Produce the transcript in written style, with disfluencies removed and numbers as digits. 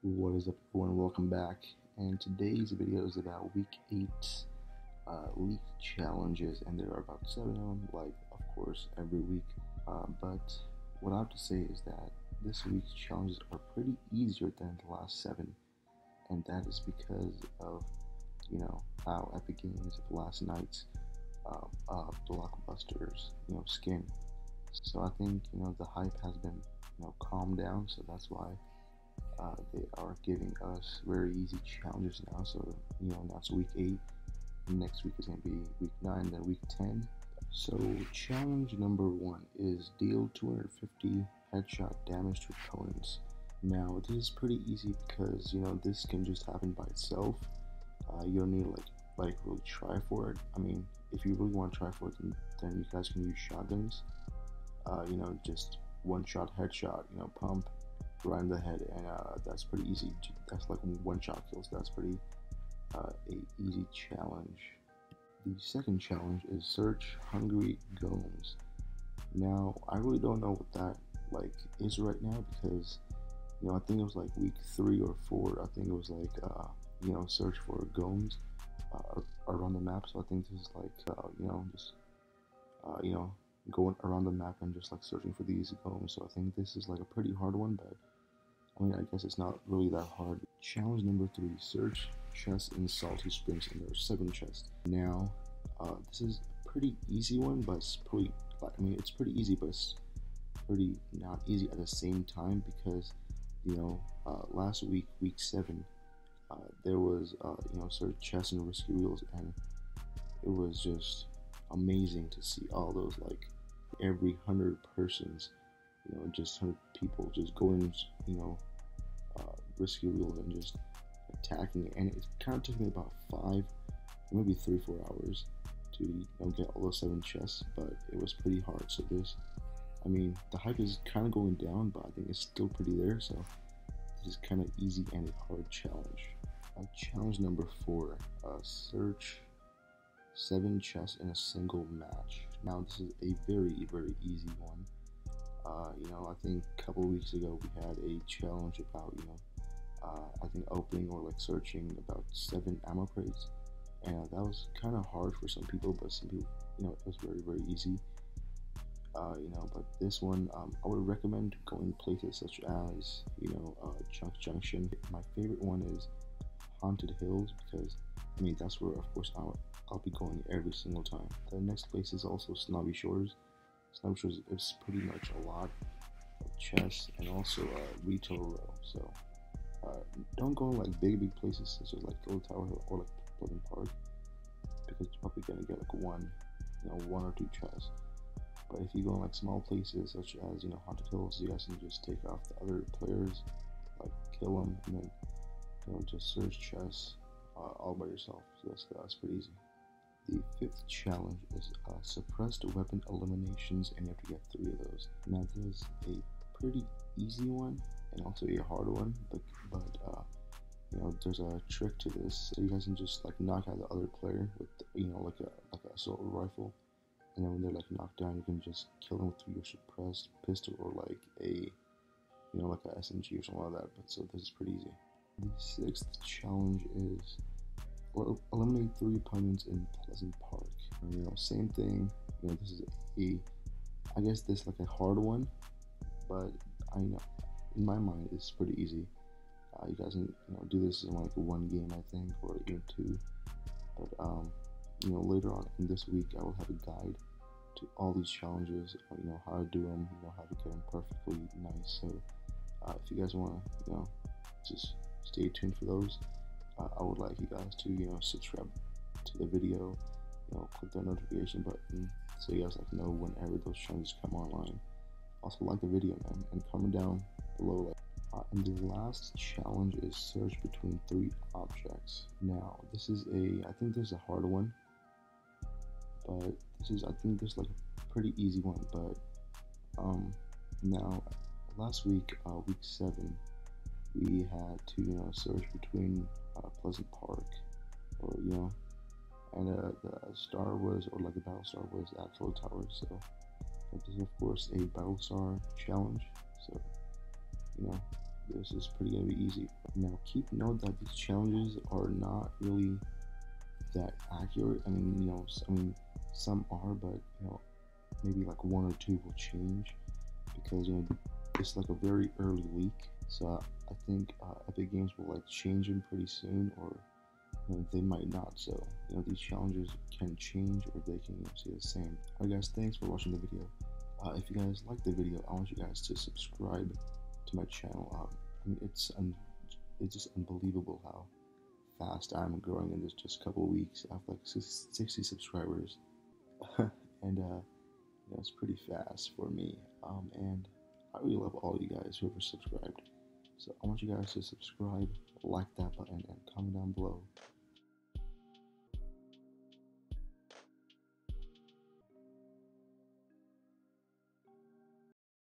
What is up, everyone? Welcome back. And today's video is about week 8 league challenges, and there are about 7 of them, like, of course, every week. But what I have to say is that this week's challenges are pretty easier than the last 7, and that is because of, how Epic Games of last night's blockbusters, skin. So I think, the hype has been, calmed down, so that's why they are giving us very easy challenges now. So, now it's week 8. Next week is going to be week 9, then week 10. So, challenge number 1 is deal 250 headshot damage to opponents. Now, this is pretty easy because, this can just happen by itself. You don't need to, like really try for it. I mean, if you really want to try for it, then you guys can use shotguns. Just one shot headshot, pump right in the head, and that's pretty easy. That's like one shot kills. That's pretty a easy challenge. The second challenge is search hungry golems. Now I really don't know what that is right now because I think it was like week 3 or 4. I think it was like search for golems around the map. So I think this is like just going around the map and just like searching for these golems. So I think this is like a pretty hard one, but I mean, I guess it's not really that hard. Challenge number 3, search chests in Salty Springs, and there are 7 chests. Now, this is a pretty easy one, but it's pretty, it's pretty easy, but it's pretty not easy at the same time because, last week, week 7, there was, search chests and risky wheels, and it was just amazing to see all those, like, every 100 persons, just 100 people just going, risky wheels and just attacking it. And it kind of took me about 5, maybe 3-4 hours to get all those 7 chests, but it was pretty hard. So the hype is kind of going down, but I think it's still pretty there. So this is kind of easy and a hard challenge. Challenge number 4, search 7 chests in a single match. Now this is a very, very easy one. I think a couple of weeks ago we had a challenge about, I think opening or like searching about 7 ammo crates, and that was kind of hard for some people, but some people, it was very, very easy. But this one, I would recommend going places such as, Junk Junction. My favorite one is Haunted Hills because, that's where, of course, I'll be going every single time. The next place is also Snobby Shores. Snobby Shores is pretty much a lot of chests and also retail row. So don't go in like big places such as like Gold Tower Hill or like Pleasant Park because you're probably gonna get like one or 2 chests. But if you go in like small places such as Haunted Hills, you guys can just take off the other players, like kill them, and then just search chests all by yourself. So that's pretty easy. The 5th challenge is suppressed weapon eliminations, and you have to get 3 of those. Now this is a pretty easy one and also a hard one, but there's a trick to this. So you guys can just like knock out the other player with like a assault rifle, and then when they're like knocked down, you can just kill them with your suppressed pistol or like a like a SMG or something like that. But so this is pretty easy. The 6th challenge is eliminate 3 opponents in Pleasant Park. Same thing. This is I guess this like a hard one, but in my mind it's pretty easy. You guys can do this in like 1 game, I think, or even 2. But later on in this week I will have a guide to all these challenges. How to do them. How to get them perfectly nice. So if you guys want to just stay tuned for those. I would like you guys to subscribe to the video, click the notification button so you guys know whenever those challenges come online. Also like the video, man, and comment down below. And the last challenge is search between 3 objects. Now this is I think this is a hard one, but I think this is like a pretty easy one. But now last week, week 7, we had to search between Pleasant Park or and the star was, or like the battle star was, Axel Tower. So this is of course a battle star challenge. So this is pretty gonna be easy. Now keep note that these challenges are not really that accurate. I mean, some are, but maybe like one or two will change because it's like a very early leak. So I think Epic Games will like change them pretty soon, or they might not. So these challenges can change, or they can stay the same. Alright guys, thanks for watching the video. If you guys like the video, I want you guys to subscribe to my channel. I mean, it's just unbelievable how fast I'm growing in this just couple weeks. I have like 60 subscribers, and it's pretty fast for me. And I really love all you guys who ever subscribed. So I want you guys to subscribe, like that button, and comment down below